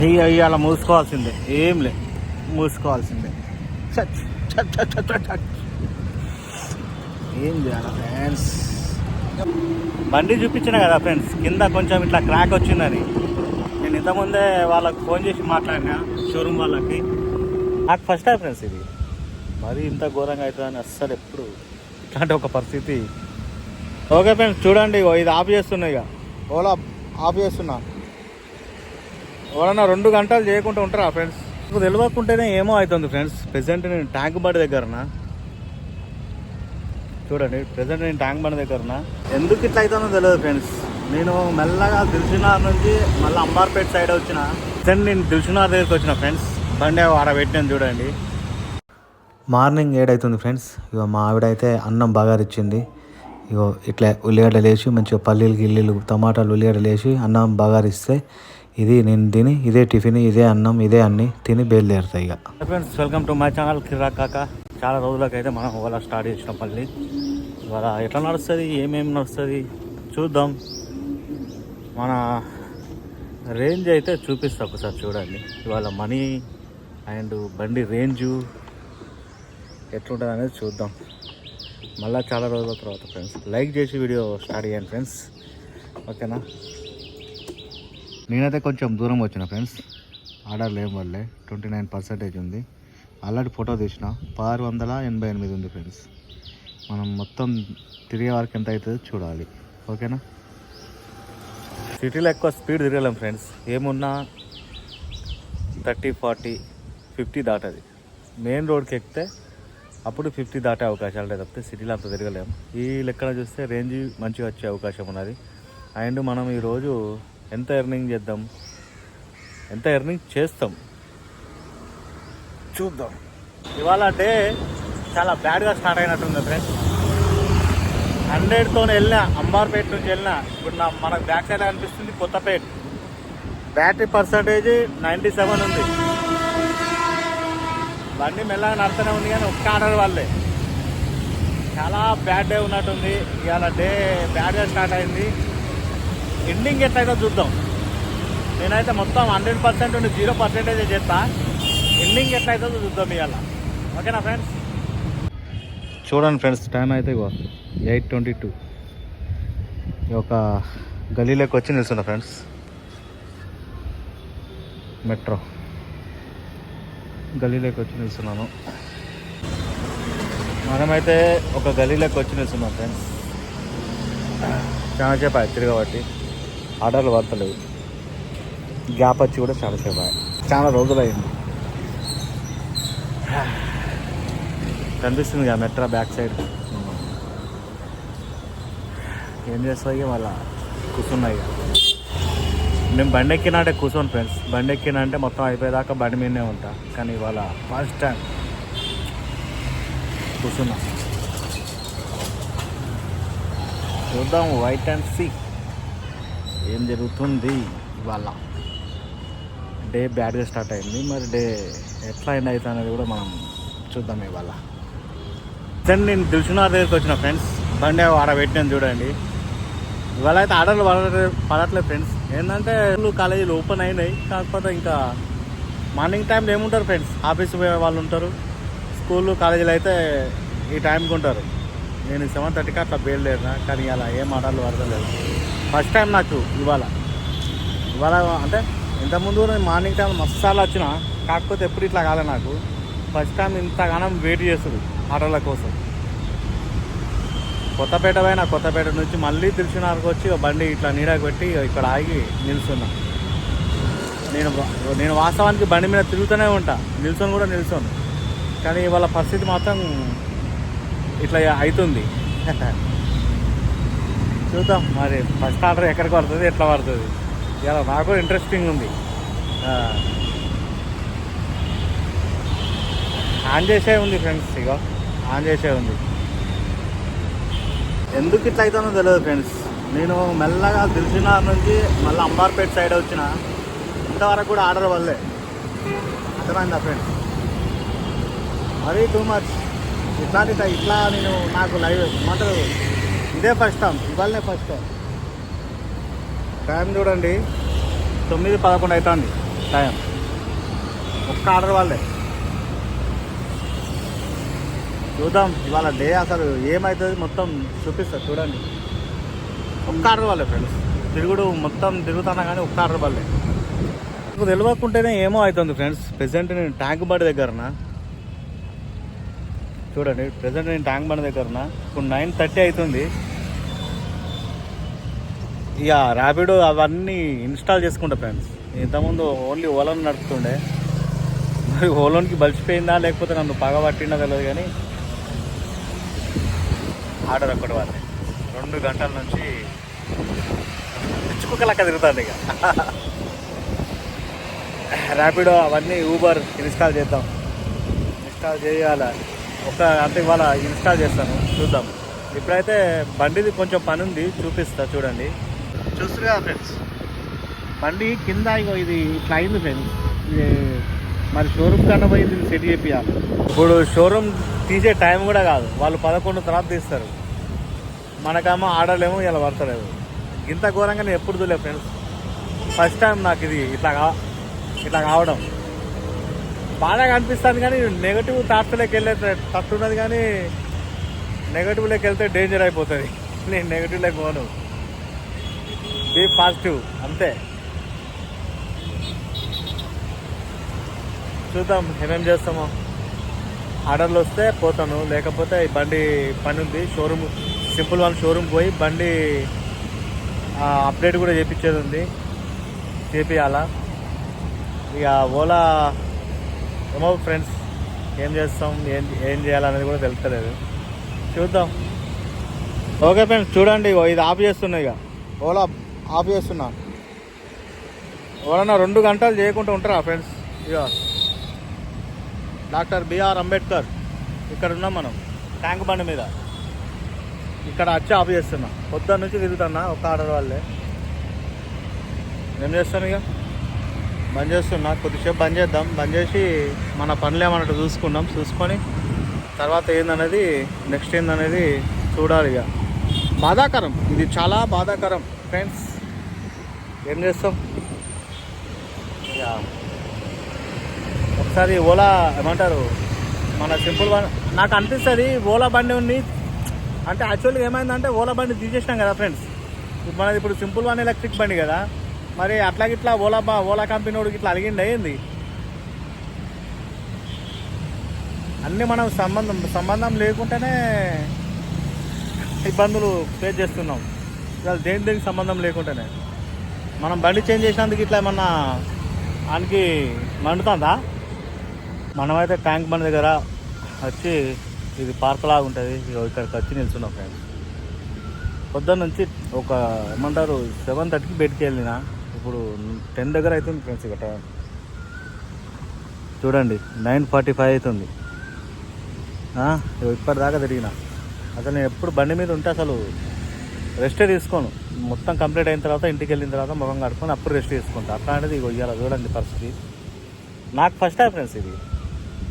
అలా మూసుకోవాల్సిందే, ఏం లే, మూసుకోవాల్సిందే. చచ్ చచ్ చచ్ చచ్ చచ్. ఏం చేయాలి ఫ్రెండ్స్? బండి చూపించిన కదా ఫ్రెండ్స్, కింద కొంచెం ఇట్లా క్రాక్ వచ్చిందని. నేను ఇంతకుముందే వాళ్ళకి ఫోన్ చేసి మాట్లాడినా, షోరూమ్ వాళ్ళకి. నాకు ఫస్ట్ టైం ఫ్రెండ్స్ ఇది, మరి ఇంత ఘోరంగా అవుతుందని అస్సలు ఎప్పుడు ఇట్లాంటి ఒక పరిస్థితి. ఓకే ఫ్రెండ్స్, చూడండి ఇది ఆఫ్ చేస్తున్నా, ఇక ఓలా ఆఫ్ చేస్తున్నా. ఎవరన్నా 2 గంటలు చేయకుండా ఉంటారా ఫ్రెండ్స్? నాకు తెలియకుంటేనే ఏమో అవుతుంది ఫ్రెండ్స్. ప్రెసెంట్ నేను ట్యాంక్ బండ్ దగ్గరనా, చూడండి ప్రెసెంట్ నేను ట్యాంక్ బండ్ దగ్గరనా. ఎందుకు ఇట్లా అవుతుందో తెలియదు ఫ్రెండ్స్. నేను మెల్లగా దిల్సుఖ్నగర్ నుంచి మళ్ళీ అంబార్పేట సైడ్ వచ్చిన. ప్రెసెంట్ నేను దిల్సుఖ్నగర్ దగ్గరికి వచ్చిన ఫ్రెండ్స్. బండి ఆడ పెట్టాను చూడండి. మార్నింగ్ 7 అవుతుంది ఫ్రెండ్స్. ఇగో మా ఆవిడైతే అన్నం బగారు ఇచ్చింది. ఇగో ఇట్లా ఉల్లిగడ్డలు వేసి మంచిగా పల్లీలు గిల్లీలు టమాటాలు ఉల్లిగడ్డలు వేసి అన్నం బగారు ఇస్తే ఇది నేను తిని ఇదే టిఫిన్, ఇదే అన్నం, ఇదే అన్ని తిని బయలుదేరుతాయి. ఇక friends, welcome to my channel Kirak Kaka. చాలా రోజులకైతే మనం ఓలా స్టార్ట్ చేసినాం మళ్ళీ. ఇవాళ ఎట్లా నడుస్తుంది, ఏమేమి నడుస్తుంది చూద్దాం. మన రేంజ్ అయితే చూపిస్తా ఒకసారి చూడండి. ఇవాళ మనీ అండ్ బండి రేంజు ఎట్లుంటుంది అనేది చూద్దాం. మళ్ళీ చాలా రోజుల తర్వాత ఫ్రెండ్స్, లైక్ చేసి వీడియో స్టార్ట్ చేయండి ఫ్రెండ్స్, ఓకేనా? నేనైతే కొంచెం దూరం వచ్చిన ఫ్రెండ్స్, ఆర్డర్ లేని వల్లే 29% ఉంది. ఆల్రెడీ ఫోటో తీసిన 688 ఉంది ఫ్రెండ్స్. మనం మొత్తం తిరిగే వరకు ఎంత అవుతుందో చూడాలి, ఓకేనా? సిటీలో ఎక్కువ స్పీడ్ తిరగలేం ఫ్రెండ్స్. ఏమున్నా 30, 40, 50 దాటది. మెయిన్ రోడ్కి ఎక్కితే అప్పుడు 50 దాటే అవకాశాలు ఉంటాయి తప్పితే సిటీలో అంత తిరగలేము. ఈ లెక్కన చూస్తే రేంజ్ మంచిగా వచ్చే అవకాశం ఉన్నది. అండ్ మనం ఈరోజు ఎంత ఎర్నింగ్ చేద్దాం, ఎంత ఎర్నింగ్ చేస్తాం చూద్దాం. ఇవాళ డే చాలా బ్యాడ్గా స్టార్ట్ అయినట్టుంది ఫ్రెండ్స్. 100తో వెళ్ళినా, అంబార్పేట నుంచి వెళ్ళినా. ఇప్పుడు మనకు బ్యాక్ సైడ్ అనిపిస్తుంది కొత్తపేట. బ్యాటరీ పర్సంటేజ్ 97 ఉంది. బండి మెల్లగా నడుతూనే ఉంది, కానీ ఒక్క ఆర్డర్ వాళ్ళే. చాలా బ్యాడ్ డే ఉన్నట్టుంది. ఇవాళ డే బ్యాడ్గా స్టార్ట్ అయింది. ఎండింగ్ ఎట్లయితే చూద్దాం. నేనైతే మొత్తం 100% నుండి 0% చేస్తా. ఎండింగ్ ఎట్లయితే చూద్దాం ఇవాళ, ఓకేనా ఫ్రెండ్స్? చూడండి ఫ్రెండ్స్, టైం అయితే 8:22. ఒక గలీలోకి వచ్చి నిల్చున్నా ఫ్రెండ్స్. మెట్రో గలీలోకి వచ్చి నిల్చున్నాను. మనమైతే ఒక గలీలోకి వచ్చి నిల్చున్నాం ఫ్రెండ్స్. చాలా సేపు అయ్యి తిరగబట్టి ఆర్డర్లు పడతలేవు. గ్యాప్ వచ్చి కూడా చాలా సేపు అయ్యి, చాలా రోజులు అయింది. కనిపిస్తుంది కదా మెట్రో బ్యాక్ సైడ్. ఏం చేస్తాయి ఇక మళ్ళా కూర్చున్నాయి. ఇక నేను బండి ఎక్కినా అంటే కూర్చోను ఫ్రెండ్స్. బండి ఎక్కినా అంటే మొత్తం అయిపోయేదాకా బండి మీదనే ఉంటా. కానీ ఇవాళ ఫస్ట్ టైం కూర్చున్నా. చూద్దాం, వైట్ అండ్ సీ ఏం జరుగుతుంది. ఇవాళ డే బ్యాడ్గా స్టార్ట్ అయింది. మరి డే ఎట్లా ఎండ్ అవుతుంది అనేది కూడా మనం చూద్దాం ఇవాళ. నేను దిల్సుఖ్నగర్ దగ్గరికి వచ్చిన ఫ్రెండ్స్. బండి ఆడ పెట్టాను చూడండి. ఇవాళ అయితే ఆర్డర్లు పడట్లేదు ఫ్రెండ్స్. ఏంటంటే కాలేజీలు ఓపెన్ అయినాయి. కాకపోతే ఇంకా మార్నింగ్ టైంలో ఏముంటారు ఫ్రెండ్స్, ఆఫీస్ పోయే వాళ్ళు ఉంటారు. స్కూళ్ళు కాలేజీలు అయితే ఈ టైంకి ఉంటారు. నేను 7:30కి అట్లా బయలుదేరినా, కానీ అలా ఏం ఆర్డర్లు పడతలేదు. ఫస్ట్ టైం నాకు ఇవాళ అంటే ఇంతకుముందు నేను మార్నింగ్ టైం మసాలా వచ్చిన, కాకపోతే ఎప్పుడు ఇట్లా కాలే నాకు. ఫస్ట్ టైం ఇంతగానం వెయిట్ చేస్తుంది ఆర్డర్ల కోసం. కొత్తపేట నుంచి మళ్ళీ దిల్సుఖ్నగర్కి వచ్చి బండి ఇట్లా నీడకు పెట్టి ఇక్కడ ఆగి నిల్చున్నా. నేను వాస్తవానికి బండి మీద తిరుగుతూనే ఉంటా, నిల్చొని కూడా నిల్చోను. కానీ వాళ్ళ పరిస్థితి మాత్రం ఇట్లా అవుతుంది. చూద్దాం మరి ఫస్ట్ ఆర్డర్ ఎక్కడికి పడుతుంది, ఎట్లా పడుతుంది. ఇలా నాకు ఇంట్రెస్టింగ్ ఉంది. ఆన్ చేసే ఉంది ఫ్రెండ్స్, ఇక ఆన్ చేసే ఉంది. ఎందుకు ఇట్లా అవుతుందో తెలియదు ఫ్రెండ్స్. నేను మెల్లగా దిల్సుఖ్నగర్ నుంచి మళ్ళీ అంబార్పేట సైడ్ వచ్చిన. ఇంతవరకు కూడా ఆర్డర్ వల్లే. అర్థమైందా ఫ్రెండ్స్? మరీ టూ మచ్. ఇట్లా నేను నాకు లైవ్ మాత్రం ఇదే ఫస్ట్ టైం, ఇవాళనే ఫస్ట్ టైం. టైం చూడండి 9:11 అవుతుంది. టైం ఒక్క ఆర్డర్ వాళ్ళే. చూద్దాం ఇవాళ డే అసలు ఏమవుతుంది మొత్తం చూపిస్తా చూడండి. ఒక్క ఆర్డర్ వాళ్ళే ఫ్రెండ్స్, తిరుగుడు మొత్తం తిరుగుతున్నా కానీ ఒక్క ఆర్డర్ వాళ్ళే. నాకు తెలియకుంటేనే ఏమో అవుతుంది ఫ్రెండ్స్. ప్రెసెంట్ నేను ట్యాంక్ బండ్ దగ్గరనా, చూడండి ప్రెసెంట్ నేను ట్యాంక్ బండ్ దగ్గరనా. ఇప్పుడు 9:30 అవుతుంది. ఇక ర్యాపిడో అవన్నీ ఇన్స్టాల్ చేసుకుంటా ఫ్రెండ్స్. ఇంతకుముందు ఓన్లీ ఓలోని నడుపుతుండే, మరి ఓలోన్కి బలిసిపోయిందా లేకపోతే నన్ను పగబట్టిందా తెలియదు కానీ ఆర్డర్ ఒక్కటి వాళ్ళే. 2 గంటల నుంచి పిచ్చుకుక్క లెక్క తిరుగుతుంది. ఇక ర్యాపిడో అవన్నీ ఊబర్ ఇన్స్టాల్ చేద్దాం, ఇన్స్టాల్ చేయాలి అంటే ఇవాళ ఇన్స్టాల్ చేస్తాను చూద్దాం. ఇప్పుడైతే బండిది కొంచెం పని ఉంది, చూపిస్తా చూడండి. చూస్తారు కదా ఫ్రెండ్స్, బండి కింద ఇగో ఇది ఇట్లా అయింది ఫ్రెండ్స్. ఇది మరి షోరూమ్ కన్నా పోయింది సెట్ చేపియాలి. ఇప్పుడు షోరూమ్ తీసే టైం కూడా కాదు, వాళ్ళు 11 తర్వాత తీస్తారు. మనకేమో ఆర్డర్లేమో ఇలా పడతలేదు. ఇంత ఘోరంగా నేను ఎప్పుడు చూడలేదు ఫ్రెండ్స్. ఫస్ట్ టైం నాకు ఇది ఇట్లా కావడం బాగా అనిపిస్తుంది. కానీ నెగటివ్ థాట్స్లోకి వెళ్ళే తట్టున్నది, కానీ నెగటివ్లోకి వెళ్తే డేంజర్ అయిపోతుంది. నేను నెగటివ్లోకి పోను, బీ పాజిటివ్ అంతే. చూద్దాం ఏమేం చేస్తామో. ఆర్డర్లు వస్తే పోతాను, లేకపోతే ఈ బండి పని ఉంది షోరూమ్, సింపుల్ వన్ షోరూమ్ పోయి బండి అప్డేట్ కూడా చేయించేది ఉంది, చేపియాలా. ఇక ఓలా ఏమో ఫ్రెండ్స్, ఏం చేస్తాం ఏం చేయాలనేది కూడా తెలుస్తలేదు, చూద్దాం. ఓకే ఫ్రెండ్స్ చూడండి, ఇది ఆఫ్ చేస్తున్నా. ఇక ఓలా ఆఫ్ చేస్తున్నా. ఎవరన్నా 2 గంటలు చేయకుండా ఉంటారా ఫ్రెండ్స్? ఇక డాక్టర్ బిఆర్ అంబేద్కర్ ఇక్కడ ఉన్నాం మనం ట్యాంక్ బండి మీద. ఇక్కడ వచ్చి ఆఫ్ చేస్తున్నా, పొద్దున్న నుంచి తిరుగుతున్నా ఒక్క ఆర్డర్ వాళ్ళే. ఏం చేస్తాను ఇక బంద్ చేస్తున్నా, కొద్దిసేపు బంద్ చేద్దాం. బంద్ చేసి మన పనులు ఏమన్నట్టు చూసుకొని తర్వాత ఏందనేది నెక్స్ట్ ఏందనేది చూడాలి. ఇక బాధాకరం, ఇది చాలా బాధాకరం ఫ్రెండ్స్. ఏం చేస్తాం ఇక. ఒకసారి ఓలా ఏమంటారు మన సింపుల్ వన్ నాకు అనిపిస్తుంది, ఓలా బండి ఉంది అంటే యాక్చువల్గా ఏమైందంటే ఓలా బండి తీసేసినాం కదా ఫ్రెండ్స్. మనది ఇప్పుడు సింపుల్ వన్ ఎలక్ట్రిక్ బండి కదా, మరి అట్లాగిట్లా ఓలా కంపెనీ వాడికి ఇట్లా అలిగిండి అయ్యింది. అన్నీ మనం సంబంధం లేకుండానే ఇబ్బందులు ఫేస్ చేస్తున్నాం. ఇవాళ దేనికి సంబంధం లేకుండానే మనం బండి చేంజ్ చేసినందుకు ఇట్లా ఏమన్నా ఆయనకి మండుతుందా? మనమైతే ట్యాంక్ బండి దగ్గర వచ్చి, ఇది పార్క్ లాగా ఉంటుంది, ఇక్కడికి వచ్చి నిల్చున్నాం ఫ్రెండ్స్. పొద్దున్న నుంచి ఒక ఏమంటారు 7:30కి బయటికి వెళ్ళిన, ఇప్పుడు 10 దగ్గర అవుతుంది ఫ్రెండ్స్. ఇక టైం చూడండి 9:45 అవుతుంది. ఇప్పటిదాకా తిరిగిన. అసలు నేను ఎప్పుడు బండి మీద ఉంటే అసలు రెస్టే తీసుకోను. మొత్తం కంప్లీట్ అయిన తర్వాత ఇంటికి వెళ్ళిన తర్వాత ముఖం కడుక్కొని అప్పుడు రెస్ట్ తీసుకుంటా. అట్లాంటిది ఇవాళ చూడండి పరిస్థితి. నాకు ఫస్ట్ టైం ఫ్రెండ్స్ ఇది,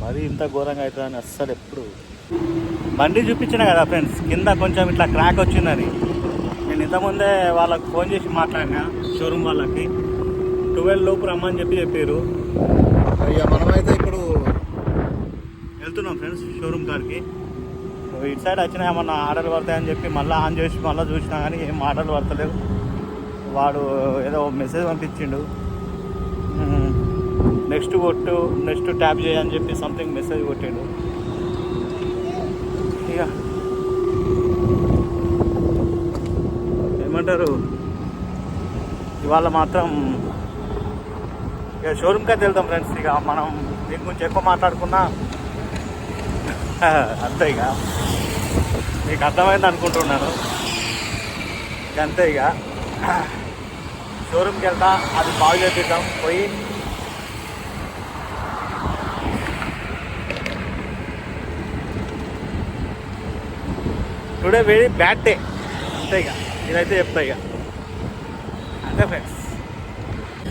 మరి ఇంత ఘోరంగా అవుతుందని అస్సలు ఎప్పుడు. బండి చూపించిన కదా ఫ్రెండ్స్, కింద కొంచెం ఇట్లా క్రాక్ వచ్చిందని. నేను ఇంతకుముందే వాళ్ళకి ఫోన్ చేసి మాట్లాడినా, షోరూమ్ వాళ్ళకి 12 లోపు రమ్మని చెప్పారు. ఇక మనమైతే ఇప్పుడు వెళ్తున్నాం ఫ్రెండ్స్ షోరూమ్ కాడికి. ఇటు సైడ్ వచ్చినా ఏమన్నా ఆర్డర్లు పడతాయని చెప్పి మళ్ళీ ఆన్ చేసి మళ్ళీ చూసినా కానీ ఏం ఆర్డర్లు పడతలేవు. వాడు ఏదో మెసేజ్ పంపించిండు, నెక్స్ట్ ట్యాప్ చేయని చెప్పి సంథింగ్ మెసేజ్ కొట్టిండు. ఇక ఏమంటారు ఇవాళ మాత్రం ఇక షోరూమ్కి అయితే వెళ్తాం ఫ్రెండ్స్. ఇక మనం దీని గురించి ఎక్కువ మాట్లాడుకున్నా అంతే. ఇక మీకు అర్థమైంది అనుకుంటున్నాను. ఇక అంతే. ఇక షోరూమ్కి వెళ్తా, అది బాగు చేపిద్దాం పోయి. టుడే వెరీ బ్యాడ్ డే అంతే. ఇక ఇదైతే చెప్తా. ఇక అంతే ఫ్రెండ్స్.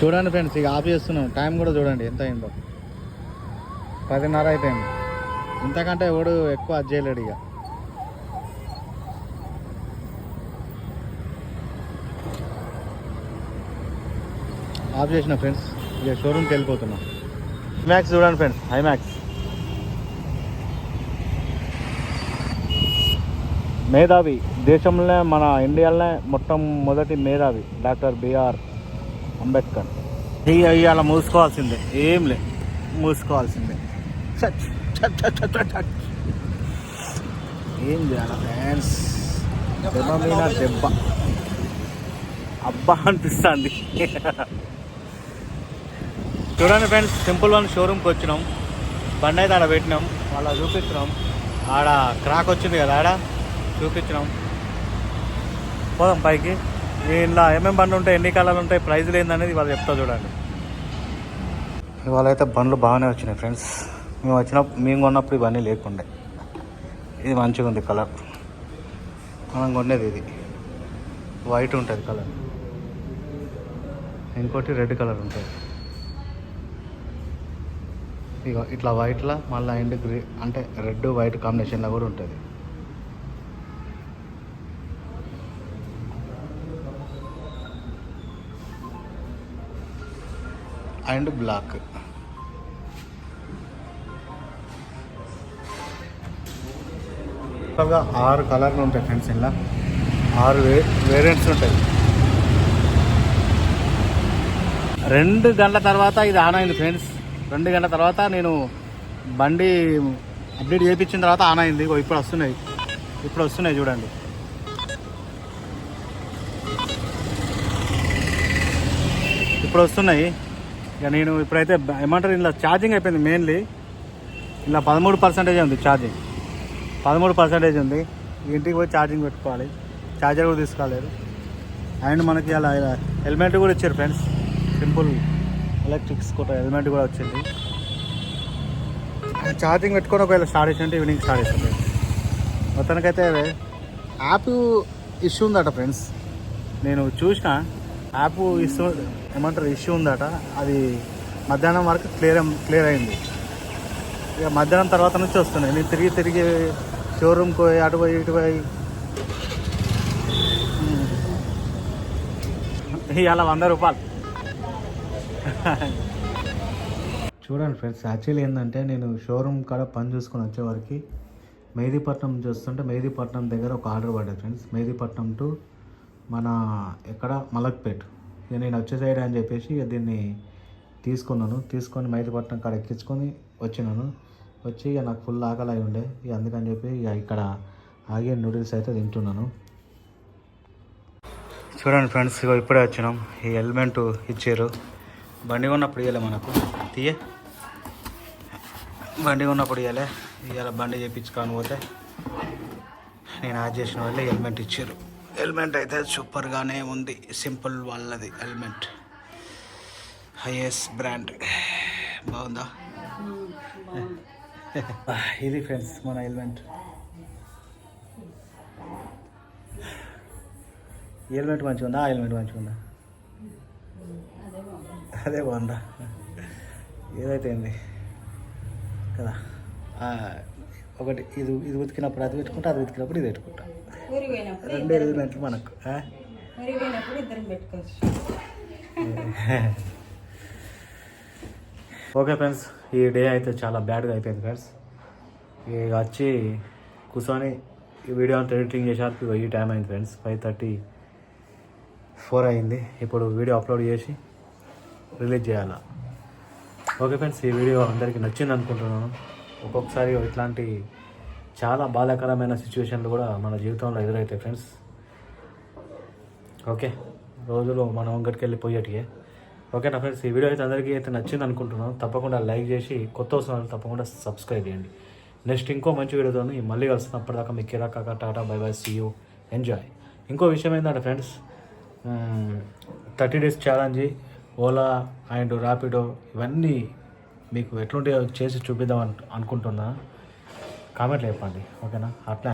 చూడండి ఫ్రెండ్స్, ఇక ఆఫ్ చేస్తున్నాం. టైం కూడా చూడండి ఎంత అయిందో, 10:30 అయిపోయింది. ఇంతకంటే ఎవడు ఎక్కువ అది చేయలేడు. ఇక ఆఫ్ చేసిన ఫ్రెండ్స్. ఇక షోరూమ్కి వెళ్ళిపోతున్నాం. ఐమాక్స్ చూడండి ఫ్రెండ్స్, ఐమాక్స్ మేధావి, దేశంలో మన ఇండియాలోనే మొట్టమొదటి మేధావి డాక్టర్ బిఆర్ అంబేద్కర్. ఇవాళ మూసుకోవాల్సిందే, ఏం లే, మూసుకోవాల్సిందే. ఏం చేయాలి ఫ్రెండ్స్, దెబ్బ మీద దెబ్బ అబ్బా అనిపిస్తుంది. చూడండి ఫ్రెండ్స్, సింపుల్ వన్ షోరూమ్కి వచ్చినాం. బండి అయితే ఆడ పెట్టినాం, వాళ్ళ చూపించినాం. ఆడ క్రాక్ వచ్చింది కదా, ఆడ చూపించినాం. పోదాం పైకి. ఇలా ఏమేమి బండ్లు ఉంటాయి, ఎన్ని కలర్లు ఉంటాయి, ప్రైజ్లు ఏందనేది వాళ్ళు చెప్తా చూడండి. ఇవాళ అయితే బండ్లు బాగానే వచ్చినాయి ఫ్రెండ్స్. మేము కొన్నప్పుడు ఇవన్నీ లేకుండే. ఇది మంచిగా ఉంది కలర్, మనం కొనేది ఇది వైట్ ఉంటుంది కలర్, ఇంకోటి రెడ్ కలర్ ఉంటుంది. ఇక ఇట్లా వైట్లో మళ్ళీ ఎండ్ గ్రీ అంటే రెడ్ వైట్ కాంబినేషన్లో కూడా ఉంటుంది. And black. టోటల్గా 6 కలర్లు ఉంటాయి ఫ్రెండ్స్. ఇలా 6 వేరియంట్స్ ఉంటాయి. 2 గంటల తర్వాత ఇది ఆన్ అయింది ఫ్రెండ్స్. 2 గంటల తర్వాత నేను బండి అప్డేట్ చేయించిన తర్వాత ఆన్ అయింది. ఇప్పుడు వస్తున్నాయి చూడండి. ఇప్పుడు వస్తున్నాయి. ఇక నేను ఇప్పుడైతే ఏమంటారు, ఇలా ఛార్జింగ్ అయిపోయింది. మెయిన్లీ ఇలా 13% ఉంది ఛార్జింగ్, 13% ఉంది. ఇంటికి పోయి ఛార్జింగ్ పెట్టుకోవాలి, ఛార్జర్ కూడా తీసుకోలేదు. అండ్ మనకి అలా హెల్మెట్ కూడా ఇచ్చారు friends, simple electric scooter helmet కూడా వచ్చింది. ఛార్జింగ్ పెట్టుకొని ఒకవేళ స్టార్ట్ చేసినట్టు ఈవినింగ్ స్టార్ట్ చేస్తుంది. మొత్తానికైతే యాప్ ఇష్యూ ఉందట ఫ్రెండ్స్. నేను చూసిన యాప్ ఇష్యూ ఉందట. అది మధ్యాహ్నం వరకు క్లియర్ అయింది. ఇక మధ్యాహ్నం తర్వాత నుంచి వస్తున్నాయి. నేను తిరిగి షోరూమ్కి పోయి అటు పోయి ఇటు పోయి ఇవాళ 100 రూపాయలు. చూడండి ఫ్రెండ్స్, యాక్చువల్లీ ఏంటంటే నేను షోరూమ్ కాడ పని చూసుకొని వచ్చేవారికి మెహదీపట్నం నుంచి వస్తుంటే మెహదీపట్నం దగ్గర ఒక ఆర్డర్ పడ్డది ఫ్రెండ్స్. మెహదీపట్నం టు మన ఎక్కడ మలక్పేట్. ఇక నేను వచ్చే సైడ్ అని చెప్పేసి ఇక దీన్ని తీసుకొని మెహదీపట్నం కాడ ఎక్కించుకొని వచ్చి ఇక నాకు ఫుల్ ఆకలి అయి ఉండే. ఇక అందుకని చెప్పి ఇక ఇక్కడ ఆగే నూడిల్స్ అయితే తింటున్నాను. చూడండి ఫ్రెండ్స్, ఇక ఇప్పుడే వచ్చినాం. ఈ హెల్మెట్ ఇచ్చారు. బండి కొన్నప్పుడు ఇవ్వలే మనకు, బండి కొన్నప్పుడు ఇవాళ బండి చేయించుకొని పోతే నేను యాడ్ చేసిన వాళ్ళే హెల్మెట్ ఇచ్చారు. హెల్మెట్ అయితే సూపర్గానే ఉంది. సింపుల్ వాళ్ళది హెల్మెట్, హైయెస్ట్ బ్రాండ్. బాగుందా? ఇది ఫ్రెండ్స్ మన హెల్మెట్. ఈ హెల్మెట్ మంచిగా ఉందా? ఆ హెల్మెట్ మంచిగా ఉందా? అదే బాగుందా? ఏదైతే ఏంది కదా. ఒకటి ఇది ఉతికినప్పుడు అది పెట్టుకుంటా, అది ఉతికినప్పుడు ఇది పెట్టుకుంటా. 2 హెల్మెట్లు మనకు. ఓకే ఫ్రెండ్స్, ఈ డే అయితే చాలా బ్యాడ్గా అయిపోయింది ఫ్రెండ్స్. ఇక వచ్చి కూర్చొని ఈ వీడియో అంతా ఎడిటింగ్ చేసేసరికి ఈ టైం అయింది ఫ్రెండ్స్. 5:34 అయింది. ఇప్పుడు వీడియో అప్లోడ్ చేసి రిలీజ్ చేయాలి. ఓకే ఫ్రెండ్స్, ఈ వీడియో అందరికీ నచ్చింది అనుకుంటున్నాను. ఒక్కొక్కసారి ఇట్లాంటి చాలా బాధాకరమైన సిచ్యువేషన్లు కూడా మన జీవితంలో ఎదురవుతాయి ఫ్రెండ్స్. ఓకే, రోజులు మనం అంగడికి వెళ్ళిపోయేటివే. ఓకేనా ఫ్రెండ్స్, ఈ వీడియో అయితే అందరికీ అయితే నచ్చింది అనుకుంటున్నాను. తప్పకుండా లైక్ చేసి కొత్త వస్తున్న తప్పకుండా సబ్స్క్రైబ్ చేయండి. నెక్స్ట్ ఇంకో మంచి వీడియోతో మళ్ళీ కలిసినప్పటిదాకా మీకు కిరాకా tata bye bye, see you, enjoy. ఇంకో విషయం ఏంటంటే friends, 30 days challenge, Ola and Rapido ఇవన్నీ మీకు ఎట్లుంటాయో చేసి చూపిద్దాం అనుకుంటున్నా. కామెంట్లు చెప్పండి. ఓకేనా? అట్లా